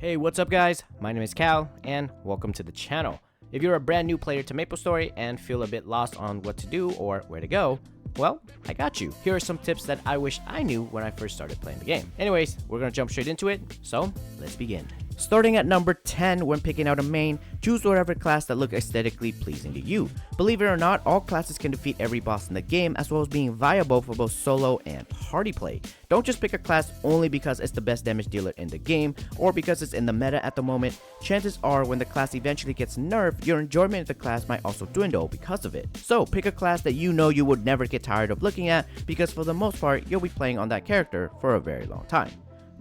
Hey, what's up guys? My name is Cal and welcome to the channel. If you're a brand new player to Maplestory and feel a bit lost on what to do or where to go, well, I got you. Here are some tips that I wish I knew when I first started playing the game. Anyways, we're gonna jump straight into it, so let's begin. Starting at number 10, when picking out a main, choose whatever class that looks aesthetically pleasing to you. Believe it or not, all classes can defeat every boss in the game, as well as being viable for both solo and party play. Don't just pick a class only because it's the best damage dealer in the game, or because it's in the meta at the moment. Chances are when the class eventually gets nerfed, your enjoyment of the class might also dwindle because of it. So pick a class that you know you would never get tired of looking at, because for the most part, you'll be playing on that character for a very long time.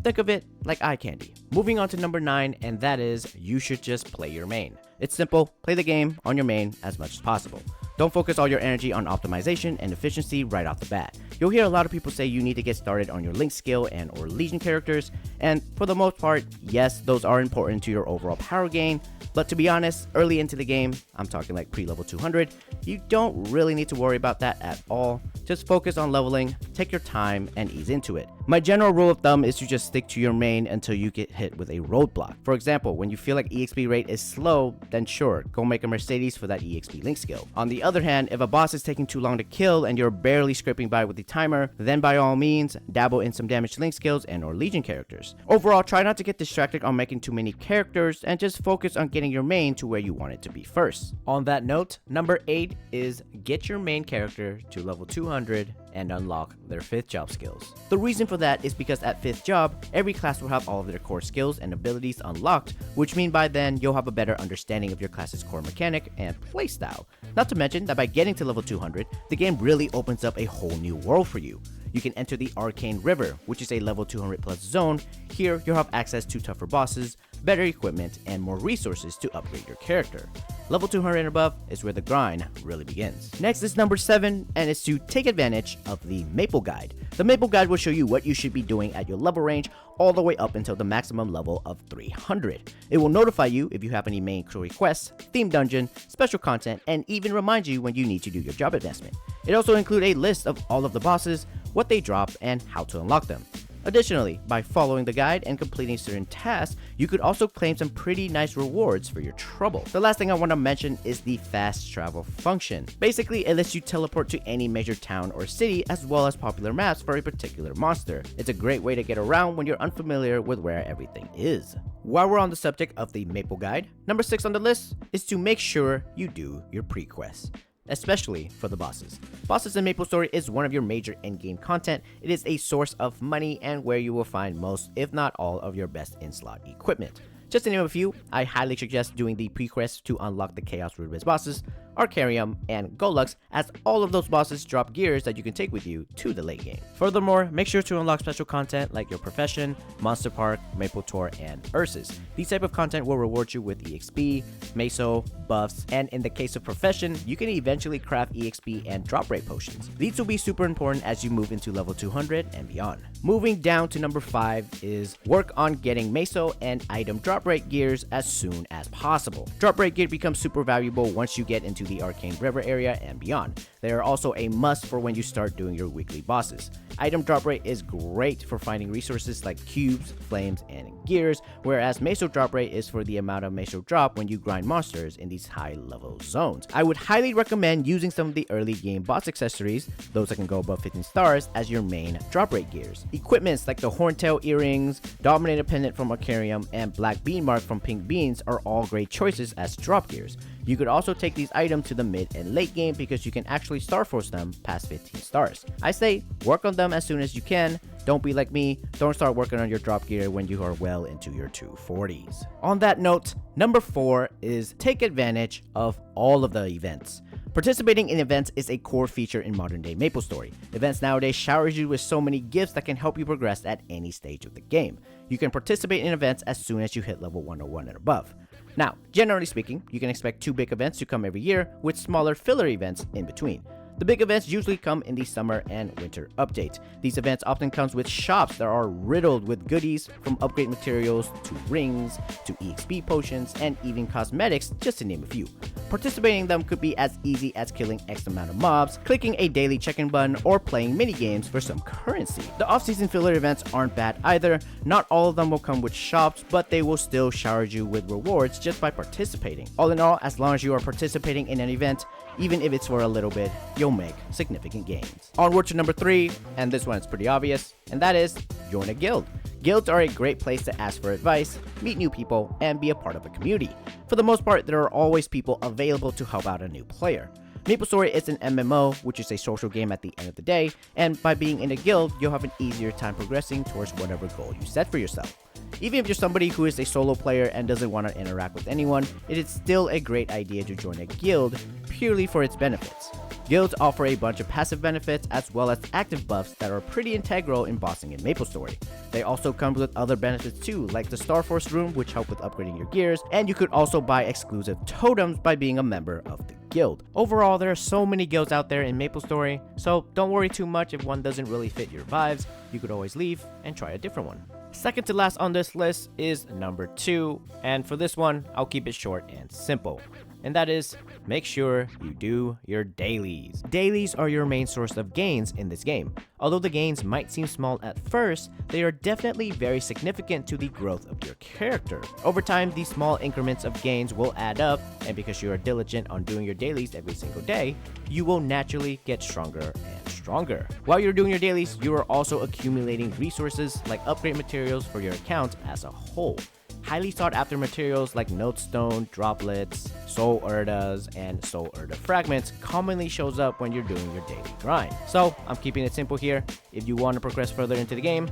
Think of it like eye candy. Moving on to number 9, and that is, you should just play your main. It's simple, play the game on your main as much as possible. Don't focus all your energy on optimization and efficiency right off the bat. You'll hear a lot of people say you need to get started on your Link skill and or Legion characters, and for the most part, yes, those are important to your overall power gain, but to be honest, early into the game, I'm talking like pre-level 200, you don't really need to worry about that at all. Just focus on leveling, take your time, and ease into it. My general rule of thumb is to just stick to your main until you get hit with a roadblock. For example, when you feel like EXP rate is slow, then sure, go make a Mercedes for that EXP Link skill. On the other hand, if a boss is taking too long to kill and you're barely scraping by with the timer, then by all means, dabble in some damage Link skills and or Legion characters. Overall, try not to get distracted on making too many characters and just focus on getting your main to where you want it to be first. On that note, number 8 is get your main character to level 200 and unlock their 5th job skills. The reason for that is because at 5th job, every class will have all of their core skills and abilities unlocked, which mean by then you'll have a better understanding of your class's core mechanic and playstyle. Not to mention that by getting to level 200, the game really opens up a whole new world for you. You can enter the Arcane River, which is a level 200 plus zone. Here, you'll have access to tougher bosses, better equipment, and more resources to upgrade your character. Level 200 and above is where the grind really begins. Next is number 7, and it's to take advantage of the Maple Guide. The Maple Guide will show you what you should be doing at your level range all the way up until the maximum level of 300. It will notify you if you have any main crew requests, theme dungeon, special content, and even remind you when you need to do your job advancement. It also includes a list of all of the bosses, what they drop, and how to unlock them. Additionally, by following the guide and completing certain tasks, you could also claim some pretty nice rewards for your trouble. The last thing I want to mention is the fast travel function. Basically, it lets you teleport to any major town or city as well as popular maps for a particular monster. It's a great way to get around when you're unfamiliar with where everything is. While we're on the subject of the Maple Guide, number 6 on the list is to make sure you do your pre-quests, especially for the bosses. Bosses in Maplestory is one of your major endgame content. It is a source of money and where you will find most, if not all, of your best in-slot equipment. Just to name a few, I highly suggest doing the pre-quests to unlock the Chaos Rubis bosses, Arcarium, and Golux, as all of those bosses drop gears that you can take with you to the late game. Furthermore, make sure to unlock special content like your Profession, Monster Park, Maple Tour, and Ursus. These type of content will reward you with EXP, Meso, buffs, and in the case of Profession, you can eventually craft EXP and drop rate potions. These will be super important as you move into level 200 and beyond. Moving down to number 5 is work on getting Meso and item drop rate gears as soon as possible. Drop rate gear becomes super valuable once you get into the Arcane River area and beyond. They are also a must for when you start doing your weekly bosses. Item drop rate is great for finding resources like cubes, flames, and gears, whereas Meso drop rate is for the amount of Meso drop when you grind monsters in these high level zones. I would highly recommend using some of the early game boss accessories, those that can go above 15 stars, as your main drop rate gears. Equipments like the Horntail earrings, Dominator pendant from Arcarium, and Black Bean Mark from Pink Beans are all great choices as drop gears. You could also take these items to the mid and late game because you can actually Star Force them past 15 stars. I say work on them as soon as you can. Don't be like me, don't start working on your drop gear when you are well into your 240s. On that note, number 4 is take advantage of all of the events. Participating in events is a core feature in modern day Maplestory. Events nowadays showers you with so many gifts that can help you progress at any stage of the game. You can participate in events as soon as you hit level 101 and above. Now, generally speaking, you can expect 2 big events to come every year with smaller filler events in between. The big events usually come in the summer and winter updates. These events often comes with shops that are riddled with goodies from upgrade materials to rings to EXP potions and even cosmetics, just to name a few. Participating in them could be as easy as killing X amount of mobs, clicking a daily check-in button, or playing minigames for some currency. The off-season filler events aren't bad either. Not all of them will come with shops, but they will still shower you with rewards just by participating. All in all, as long as you are participating in an event, even if it's for a little bit, you'll make significant gains. Onward to number 3, and this one is pretty obvious, and that is join a guild. Guilds are a great place to ask for advice, meet new people, and be a part of a community. For the most part, there are always people available to help out a new player. Maplestory is an MMO, which is a social game at the end of the day, and by being in a guild, you'll have an easier time progressing towards whatever goal you set for yourself. Even if you're somebody who is a solo player and doesn't want to interact with anyone, it is still a great idea to join a guild purely for its benefits. Guilds offer a bunch of passive benefits as well as active buffs that are pretty integral in bossing in Maplestory. They also come with other benefits too, like the Starforce room, which help with upgrading your gears, and you could also buy exclusive totems by being a member of the guild. Overall, there are so many guilds out there in Maplestory, so don't worry too much if one doesn't really fit your vibes. You could always leave and try a different one. Second to last on this list is number 2, and for this one, I'll keep it short and simple. And that is, make sure you do your dailies. Dailies are your main source of gains in this game. Although the gains might seem small at first, they are definitely very significant to the growth of your character. Over time, these small increments of gains will add up, and because you are diligent on doing your dailies every single day, you will naturally get stronger and stronger. While you're doing your dailies, you are also accumulating resources like upgrade materials for your account as a whole. Highly sought after materials like Notestone, Droplets, Soul Urdas, and Soul Urda Fragments commonly shows up when you're doing your daily grind. So I'm keeping it simple here. If you want to progress further into the game,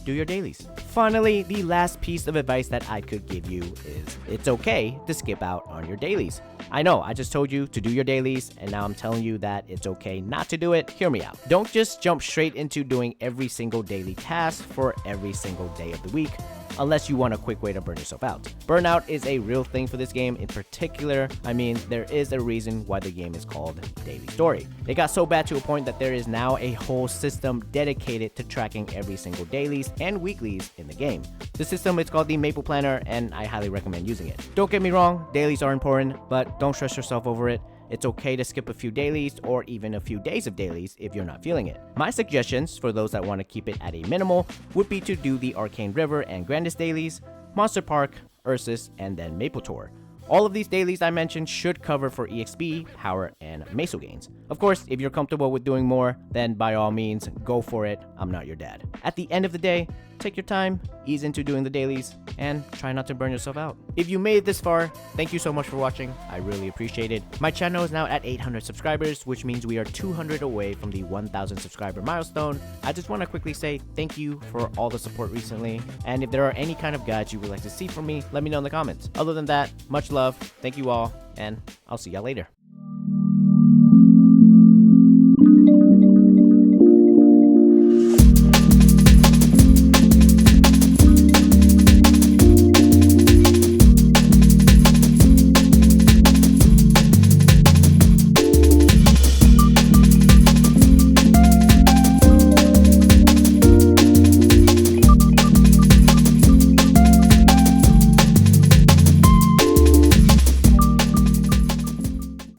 do your dailies. Finally, the last piece of advice that I could give you is it's okay to skip out on your dailies. I know, I just told you to do your dailies, and now I'm telling you that it's okay not to do it. Hear me out. Don't just jump straight into doing every single daily task for every single day of the week, unless you want a quick way to burn yourself out. Burnout is a real thing for this game in particular. I mean, there is a reason why the game is called Daily Story. It got so bad to a point that there is now a whole system dedicated to tracking every single dailies and weeklies in the game. The system is called the Maple Planner, and I highly recommend using it. Don't get me wrong, dailies are important, but don't stress yourself over it. It's okay to skip a few dailies or even a few days of dailies if you're not feeling it. My suggestions for those that want to keep it at a minimal would be to do the Arcane River and Grandis dailies, Monster Park, Ursus, and then Maple Tour. All of these dailies I mentioned should cover for EXP, power, and meso gains. Of course, if you're comfortable with doing more, then by all means, go for it. I'm not your dad. At the end of the day, take your time, ease into doing the dailies, and try not to burn yourself out. If you made it this far, thank you so much for watching. I really appreciate it. My channel is now at 800 subscribers, which means we are 200 away from the 1,000 subscriber milestone. I just want to quickly say thank you for all the support recently, and if there are any kind of guides you would like to see from me, let me know in the comments. Other than that, much love, thank you all, and I'll see y'all later.